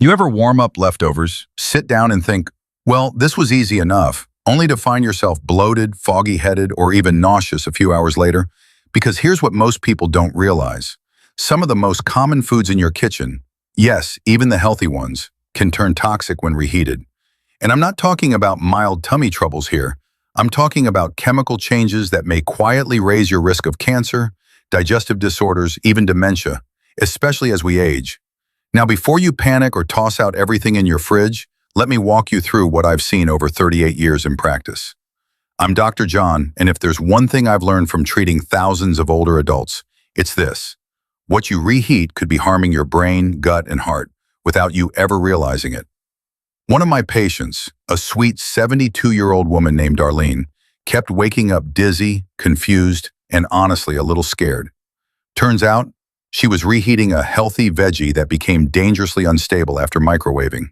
You ever warm up leftovers, sit down and think, well, this was easy enough, only to find yourself bloated, foggy-headed, or even nauseous a few hours later? Because here's what most people don't realize. Some of the most common foods in your kitchen, yes, even the healthy ones, can turn toxic when reheated. And I'm not talking about mild tummy troubles here. I'm talking about chemical changes that may quietly raise your risk of cancer, digestive disorders, even dementia, especially as we age. Now, before you panic or toss out everything in your fridge, let me walk you through what I've seen over 38 years in practice. I'm Dr. John, and if there's one thing I've learned from treating thousands of older adults, it's this. What you reheat could be harming your brain, gut, and heart without you ever realizing it. One of my patients, a sweet 72-year-old woman named Darlene, kept waking up dizzy, confused, and honestly a little scared. Turns out, she was reheating a healthy veggie that became dangerously unstable after microwaving.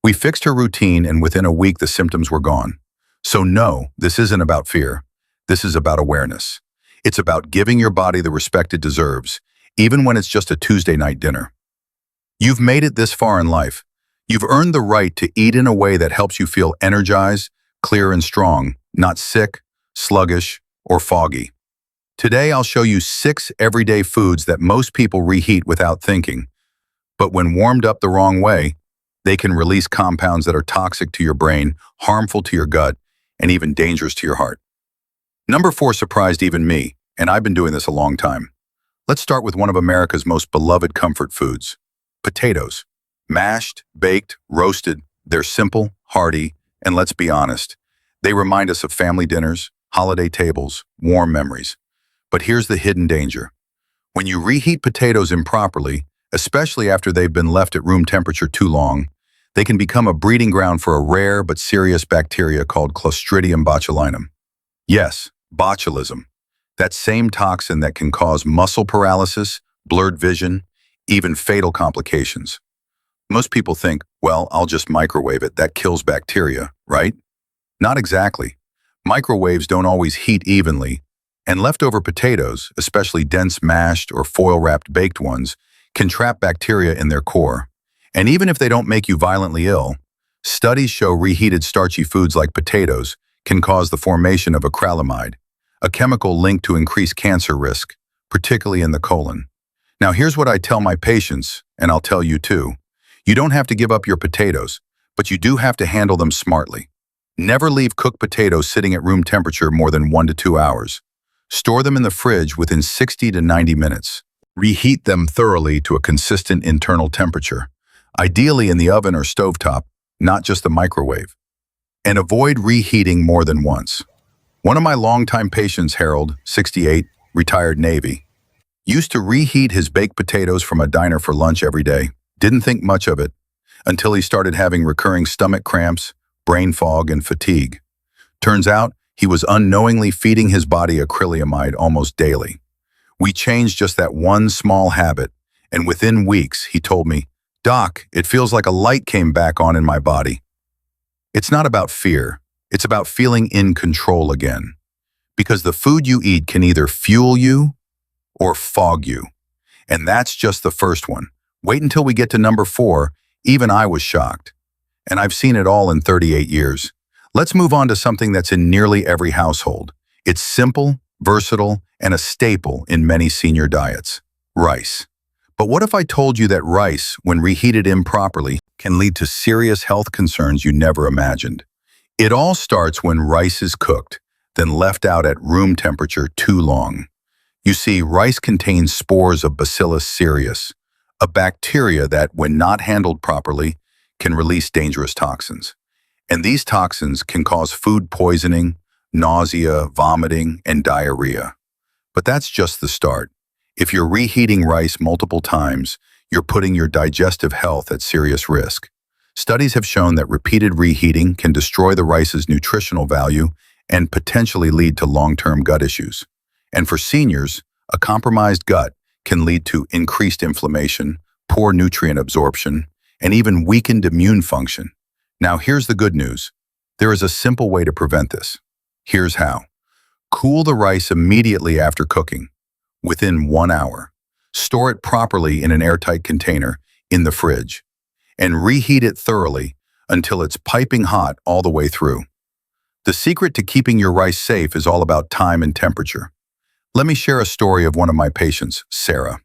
We fixed her routine, and within a week the symptoms were gone. So no, this isn't about fear. This is about awareness. It's about giving your body the respect it deserves, even when it's just a Tuesday night dinner. You've made it this far in life. You've earned the right to eat in a way that helps you feel energized, clear, and strong, not sick, sluggish, or foggy. Today, I'll show you 6 everyday foods that most people reheat without thinking. But when warmed up the wrong way, they can release compounds that are toxic to your brain, harmful to your gut, and even dangerous to your heart. Number 4 surprised even me, and I've been doing this a long time. Let's start with one of America's most beloved comfort foods, potatoes. Mashed, baked, roasted, they're simple, hearty, and let's be honest, they remind us of family dinners, holiday tables, warm memories. But here's the hidden danger. When you reheat potatoes improperly, especially after they've been left at room temperature too long, they can become a breeding ground for a rare but serious bacteria called Clostridium botulinum. Yes, botulism. That same toxin that can cause muscle paralysis, blurred vision, even fatal complications. Most people think, well, I'll just microwave it, that kills bacteria, right? Not exactly. Microwaves don't always heat evenly, and leftover potatoes, especially dense mashed or foil-wrapped baked ones, can trap bacteria in their core. And even if they don't make you violently ill, studies show reheated starchy foods like potatoes can cause the formation of acrylamide, a chemical linked to increased cancer risk, particularly in the colon. Now here's what I tell my patients, and I'll tell you too. You don't have to give up your potatoes, but you do have to handle them smartly. Never leave cooked potatoes sitting at room temperature more than 1 to 2 hours. Store them in the fridge within 60 to 90 minutes. Reheat them thoroughly to a consistent internal temperature, ideally in the oven or stovetop, not just the microwave. And avoid reheating more than once. One of my longtime patients, Harold, 68, retired Navy, used to reheat his baked potatoes from a diner for lunch every day. Didn't think much of it until he started having recurring stomach cramps, brain fog, and fatigue. Turns out, he was unknowingly feeding his body acrylamide almost daily. We changed just that one small habit, and within weeks, he told me, "Doc, it feels like a light came back on in my body." It's not about fear. It's about feeling in control again. Because the food you eat can either fuel you or fog you. And that's just the first one. Wait until we get to number 4. Even I was shocked. And I've seen it all in 38 years. Let's move on to something that's in nearly every household. It's simple, versatile, and a staple in many senior diets: rice. But what if I told you that rice, when reheated improperly, can lead to serious health concerns you never imagined? It all starts when rice is cooked, then left out at room temperature too long. You see, rice contains spores of Bacillus cereus, a bacteria that, when not handled properly, can release dangerous toxins. And these toxins can cause food poisoning, nausea, vomiting, and diarrhea. But that's just the start. If you're reheating rice multiple times, you're putting your digestive health at serious risk. Studies have shown that repeated reheating can destroy the rice's nutritional value and potentially lead to long-term gut issues. And for seniors, a compromised gut can lead to increased inflammation, poor nutrient absorption, and even weakened immune function. Now here's the good news. There is a simple way to prevent this. Here's how. Cool the rice immediately after cooking, within 1 hour. Store it properly in an airtight container in the fridge. and reheat it thoroughly until it's piping hot all the way through. The secret to keeping your rice safe is all about time and temperature. Let me share a story of one of my patients, Sarah.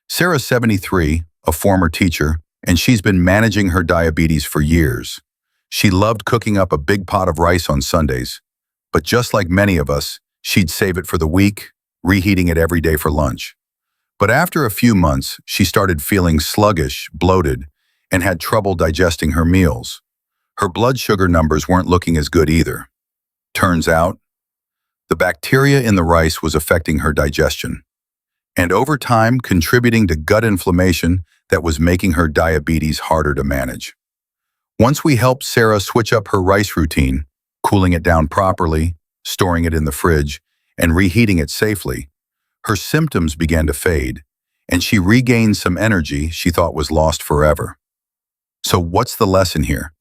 Sarah's 73, a former teacher, and she's been managing her diabetes for years. She loved cooking up a big pot of rice on Sundays, but just like many of us, she'd save it for the week, reheating it every day for lunch. But after a few months, she started feeling sluggish, bloated, and had trouble digesting her meals. Her blood sugar numbers weren't looking as good either. Turns out, the bacteria in the rice was affecting her digestion, and over time contributing to gut inflammation that was making her diabetes harder to manage. Once we helped Sarah switch up her rice routine, cooling it down properly, storing it in the fridge, and reheating it safely, her symptoms began to fade, and she regained some energy she thought was lost forever. So what's the lesson here?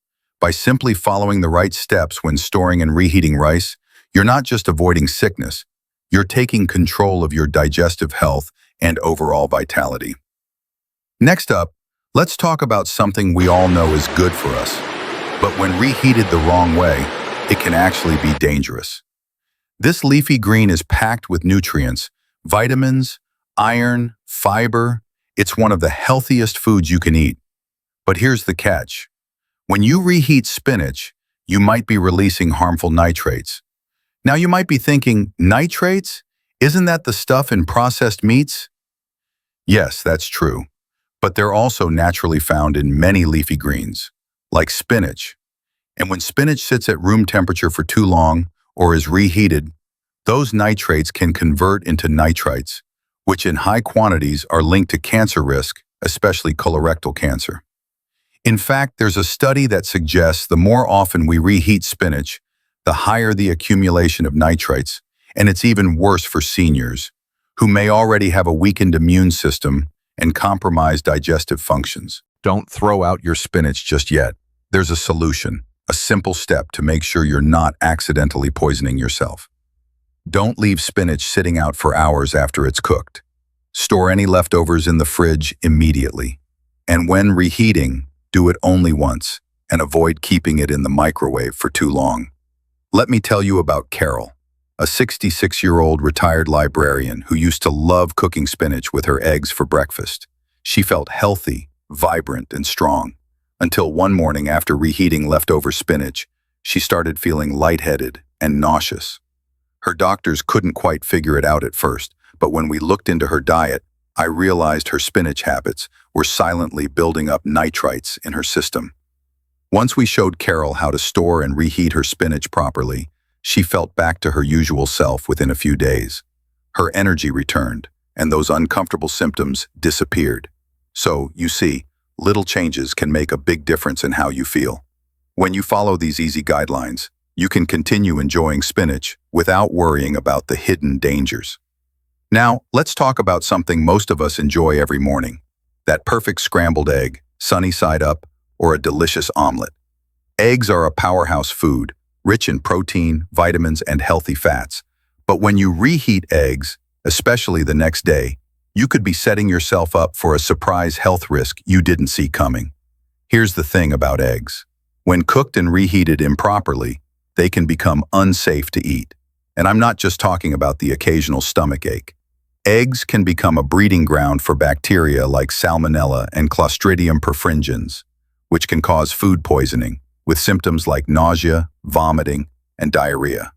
By simply following the right steps when storing and reheating rice, you're not just avoiding sickness, you're taking control of your digestive health and overall vitality. Next up, let's talk about something we all know is good for us, but when reheated the wrong way, it can actually be dangerous. This leafy green is packed with nutrients, vitamins, iron, fiber. It's one of the healthiest foods you can eat. But here's the catch. When you reheat spinach, you might be releasing harmful nitrates. Now you might be thinking, nitrates? Isn't that the stuff in processed meats? Yes, that's true. But they're also naturally found in many leafy greens, like spinach. And when spinach sits at room temperature for too long or is reheated, those nitrates can convert into nitrites, which in high quantities are linked to cancer risk, especially colorectal cancer. In fact, there's a study that suggests the more often we reheat spinach, the higher the accumulation of nitrates, and it's even worse for seniors, who may already have a weakened immune system and compromised digestive functions. Don't throw out your spinach just yet. There's a solution, a simple step to make sure you're not accidentally poisoning yourself. Don't leave spinach sitting out for hours after it's cooked. Store any leftovers in the fridge immediately. And when reheating, do it only once, and avoid keeping it in the microwave for too long. Let me tell you about Carol, a 66-year-old retired librarian who used to love cooking spinach with her eggs for breakfast. She felt healthy, vibrant, and strong, until one morning after reheating leftover spinach, she started feeling lightheaded and nauseous. Her doctors couldn't quite figure it out at first, but when we looked into her diet, I realized her spinach habits were silently building up nitrites in her system. Once we showed Carol how to store and reheat her spinach properly, she felt back to her usual self within a few days. Her energy returned, and those uncomfortable symptoms disappeared. So, you see, little changes can make a big difference in how you feel. When you follow these easy guidelines, you can continue enjoying spinach without worrying about the hidden dangers. Now, let's talk about something most of us enjoy every morning. That perfect scrambled egg, sunny side up, or a delicious omelet. Eggs are a powerhouse food, rich in protein, vitamins, and healthy fats. But when you reheat eggs, especially the next day, you could be setting yourself up for a surprise health risk you didn't see coming. Here's the thing about eggs. When cooked and reheated improperly, they can become unsafe to eat. And I'm not just talking about the occasional stomach ache. Eggs can become a breeding ground for bacteria like Salmonella and Clostridium perfringens, which can cause food poisoning, with symptoms like nausea, vomiting, and diarrhea.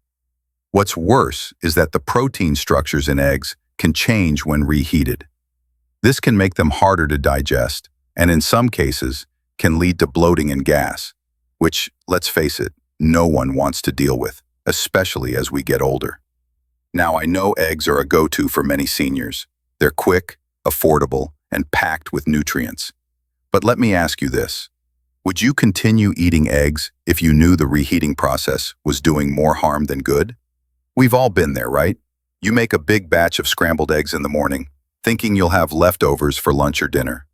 What's worse is that the protein structures in eggs can change when reheated. This can make them harder to digest, and in some cases, can lead to bloating and gas, which, let's face it, no one wants to deal with, especially as we get older. Now, I know eggs are a go-to for many seniors. They're quick, affordable, and packed with nutrients. But let me ask you this. Would you continue eating eggs if you knew the reheating process was doing more harm than good? We've all been there, right? You make a big batch of scrambled eggs in the morning, thinking you'll have leftovers for lunch or dinner.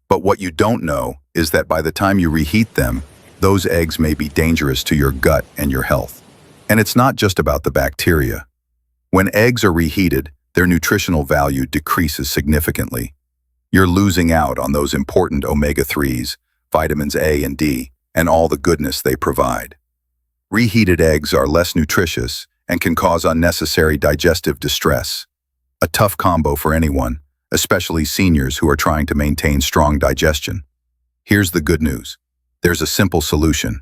But what you don't know is that by the time you reheat them, those eggs may be dangerous to your gut and your health. And it's not just about the bacteria. When eggs are reheated, their nutritional value decreases significantly. You're losing out on those important omega-3s, vitamins A and D, and all the goodness they provide. Reheated eggs are less nutritious and can cause unnecessary digestive distress. A tough combo for anyone, especially seniors who are trying to maintain strong digestion. Here's the good news. There's a simple solution.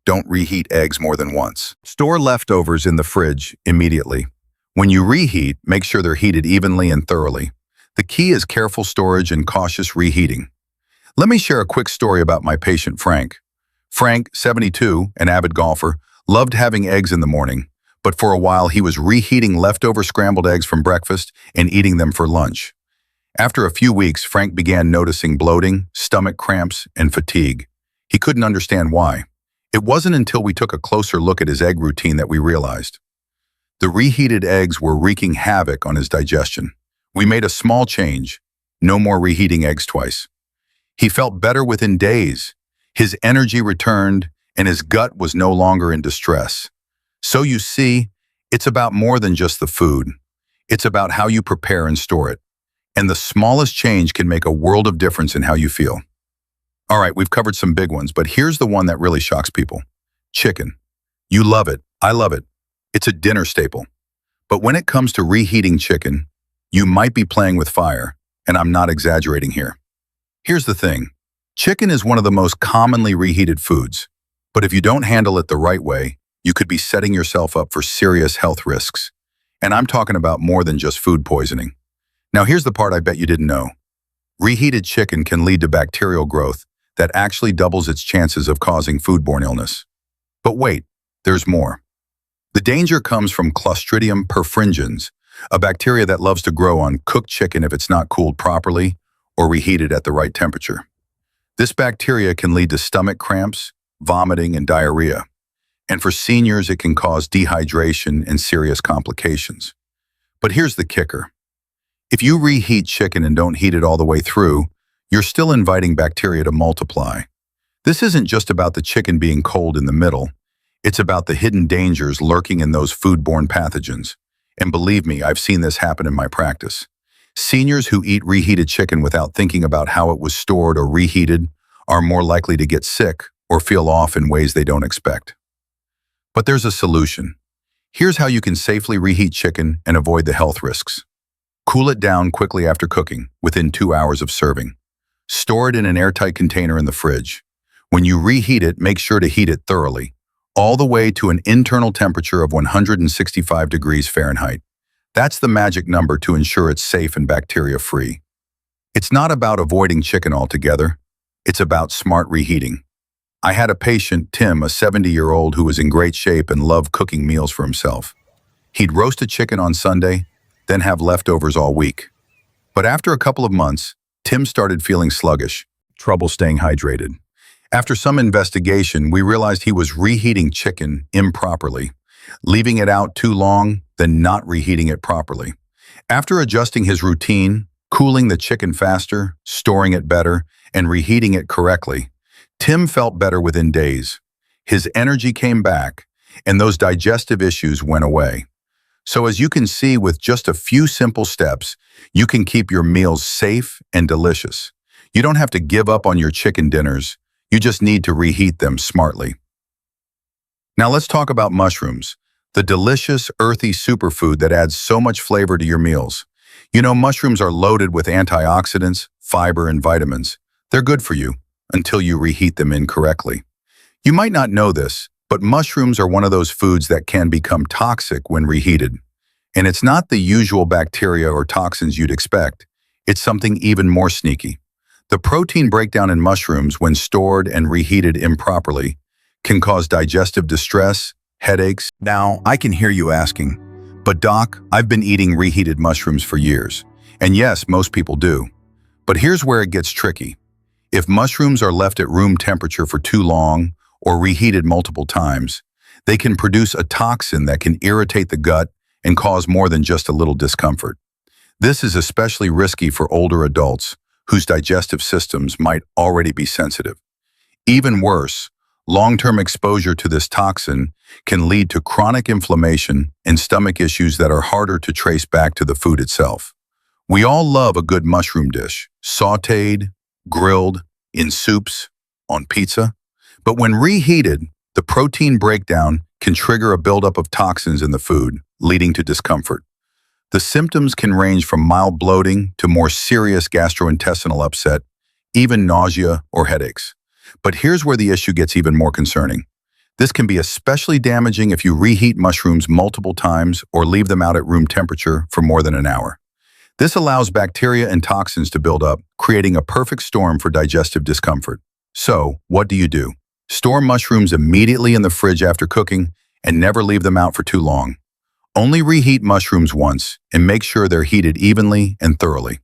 Don't reheat eggs more than once. Store leftovers in the fridge immediately. When you reheat, make sure they're heated evenly and thoroughly. The key is careful storage and cautious reheating. Let me share a quick story about my patient Frank. Frank, 72, an avid golfer, loved having eggs in the morning, but for a while he was reheating leftover scrambled eggs from breakfast and eating them for lunch. After a few weeks, Frank began noticing bloating, stomach cramps, and fatigue. He couldn't understand why. It wasn't until we took a closer look at his egg routine that we realized. The reheated eggs were wreaking havoc on his digestion. We made a small change. No more reheating eggs twice. He felt better within days. His energy returned, and his gut was no longer in distress. So you see, it's about more than just the food. It's about how you prepare and store it. And the smallest change can make a world of difference in how you feel. All right, we've covered some big ones, but here's the one that really shocks people. Chicken. You love it. I love it. It's a dinner staple. But when it comes to reheating chicken, you might be playing with fire, and I'm not exaggerating here. Here's the thing. Chicken is one of the most commonly reheated foods, but if you don't handle it the right way, you could be setting yourself up for serious health risks. And I'm talking about more than just food poisoning. Now here's the part I bet you didn't know. Reheated chicken can lead to bacterial growth that actually doubles its chances of causing foodborne illness. But wait, there's more. The danger comes from Clostridium perfringens, a bacteria that loves to grow on cooked chicken if it's not cooled properly or reheated at the right temperature. This bacteria can lead to stomach cramps, vomiting, and diarrhea. And for seniors, it can cause dehydration and serious complications. But here's the kicker. If you reheat chicken and don't heat it all the way through, you're still inviting bacteria to multiply. This isn't just about the chicken being cold in the middle. It's about the hidden dangers lurking in those foodborne pathogens. And believe me, I've seen this happen in my practice. Seniors who eat reheated chicken without thinking about how it was stored or reheated are more likely to get sick or feel off in ways they don't expect. But there's a solution. Here's how you can safely reheat chicken and avoid the health risks. Cool it down quickly after cooking, within 2 hours of serving. Store it in an airtight container in the fridge. When you reheat it, make sure to heat it thoroughly, all the way to an internal temperature of 165 degrees Fahrenheit. That's the magic number to ensure it's safe and bacteria-free. It's not about avoiding chicken altogether. It's about smart reheating. I had a patient, Tim, a 70-year-old who was in great shape and loved cooking meals for himself. He'd roast a chicken on Sunday, then have leftovers all week. But after a couple of months, Tim started feeling sluggish, trouble staying hydrated. After some investigation, we realized he was reheating chicken improperly, leaving it out too long, then not reheating it properly. After adjusting his routine, cooling the chicken faster, storing it better, and reheating it correctly, Tim felt better within days. His energy came back, and those digestive issues went away. So as you can see, with just a few simple steps, you can keep your meals safe and delicious. You don't have to give up on your chicken dinners. You just need to reheat them smartly. Now let's talk about mushrooms, the delicious, earthy superfood that adds so much flavor to your meals. You know, mushrooms are loaded with antioxidants, fiber, and vitamins. They're good for you until you reheat them incorrectly. You might not know this, but mushrooms are one of those foods that can become toxic when reheated. And it's not the usual bacteria or toxins you'd expect. It's something even more sneaky. The protein breakdown in mushrooms, when stored and reheated improperly, can cause digestive distress, headaches. Now, I can hear you asking, but Doc, I've been eating reheated mushrooms for years. And yes, most people do. But here's where it gets tricky. If mushrooms are left at room temperature for too long or reheated multiple times, they can produce a toxin that can irritate the gut and cause more than just a little discomfort. This is especially risky for older adults whose digestive systems might already be sensitive. Even worse, long-term exposure to this toxin can lead to chronic inflammation and stomach issues that are harder to trace back to the food itself. We all love a good mushroom dish, sautéed, grilled, in soups, on pizza. But when reheated, the protein breakdown can trigger a buildup of toxins in the food, leading to discomfort. The symptoms can range from mild bloating to more serious gastrointestinal upset, even nausea or headaches. But here's where the issue gets even more concerning. This can be especially damaging if you reheat mushrooms multiple times or leave them out at room temperature for more than an hour. This allows bacteria and toxins to build up, creating a perfect storm for digestive discomfort. So, what do? Store mushrooms immediately in the fridge after cooking and never leave them out for too long. Only reheat mushrooms once and make sure they're heated evenly and thoroughly.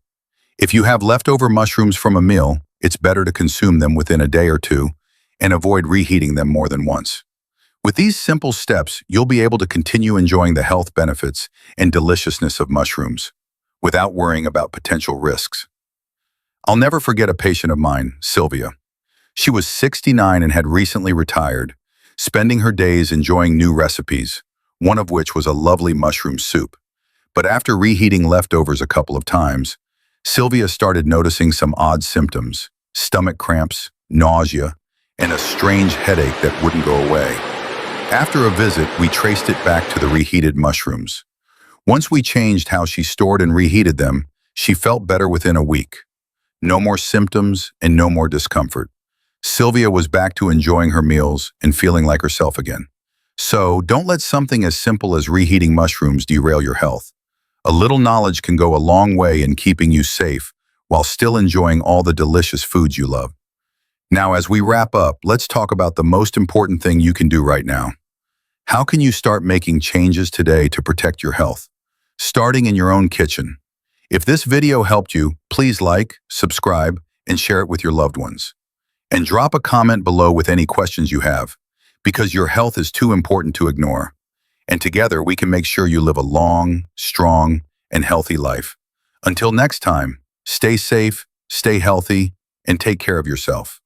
If you have leftover mushrooms from a meal, it's better to consume them within a day or two and avoid reheating them more than once. With these simple steps, you'll be able to continue enjoying the health benefits and deliciousness of mushrooms without worrying about potential risks. I'll never forget a patient of mine, Sylvia. She was 69 and had recently retired, spending her days enjoying new recipes, one of which was a lovely mushroom soup. But after reheating leftovers a couple of times, Sylvia started noticing some odd symptoms: stomach cramps, nausea, and a strange headache that wouldn't go away. After a visit, we traced it back to the reheated mushrooms. Once we changed how she stored and reheated them, she felt better within a week. No more symptoms and no more discomfort. Sylvia was back to enjoying her meals and feeling like herself again. So, don't let something as simple as reheating mushrooms derail your health. A little knowledge can go a long way in keeping you safe while still enjoying all the delicious foods you love. Now, as we wrap up, let's talk about the most important thing you can do right now. How can you start making changes today to protect your health? Starting in your own kitchen. If this video helped you, please like, subscribe, and share it with your loved ones. And drop a comment below with any questions you have, because your health is too important to ignore. And together we can make sure you live a long, strong, and healthy life. Until next time, stay safe, stay healthy, and take care of yourself.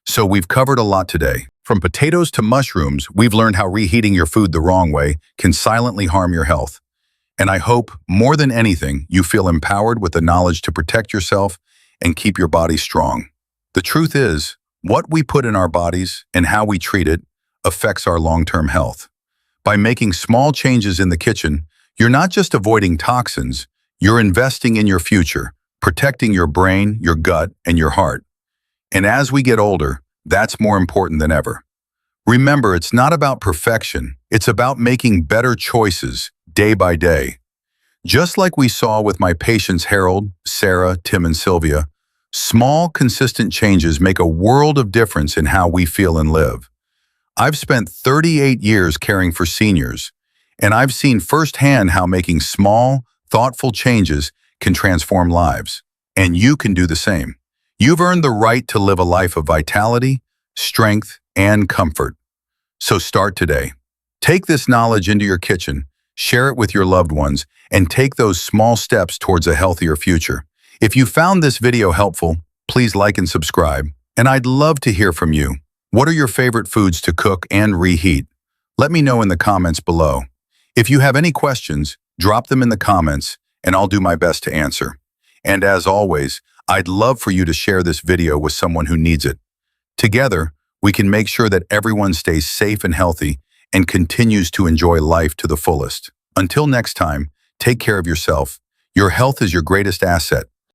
So we've covered a lot today. From potatoes to mushrooms, we've learned how reheating your food the wrong way can silently harm your health. And I hope, more than anything, you feel empowered with the knowledge to protect yourself and keep your body strong. The truth is, what we put in our bodies and how we treat it affects our long-term health. By making small changes in the kitchen, you're not just avoiding toxins, you're investing in your future, protecting your brain, your gut, and your heart. And as we get older, that's more important than ever. Remember, it's not about perfection, it's about making better choices day by day. Just like we saw with my patients Harold, Sarah, Tim, and Sylvia, small, consistent changes make a world of difference in how we feel and live. I've spent 38 years caring for seniors, and I've seen firsthand how making small, thoughtful changes can transform lives. And you can do the same. You've earned the right to live a life of vitality, strength, and comfort. So start today. Take this knowledge into your kitchen, share it with your loved ones, and take those small steps towards a healthier future. If you found this video helpful, please like and subscribe. And I'd love to hear from you. What are your favorite foods to cook and reheat? Let me know in the comments below. If you have any questions, drop them in the comments, and I'll do my best to answer. And as always, I'd love for you to share this video with someone who needs it. Together, we can make sure that everyone stays safe and healthy and continues to enjoy life to the fullest. Until next time, take care of yourself. Your health is your greatest asset,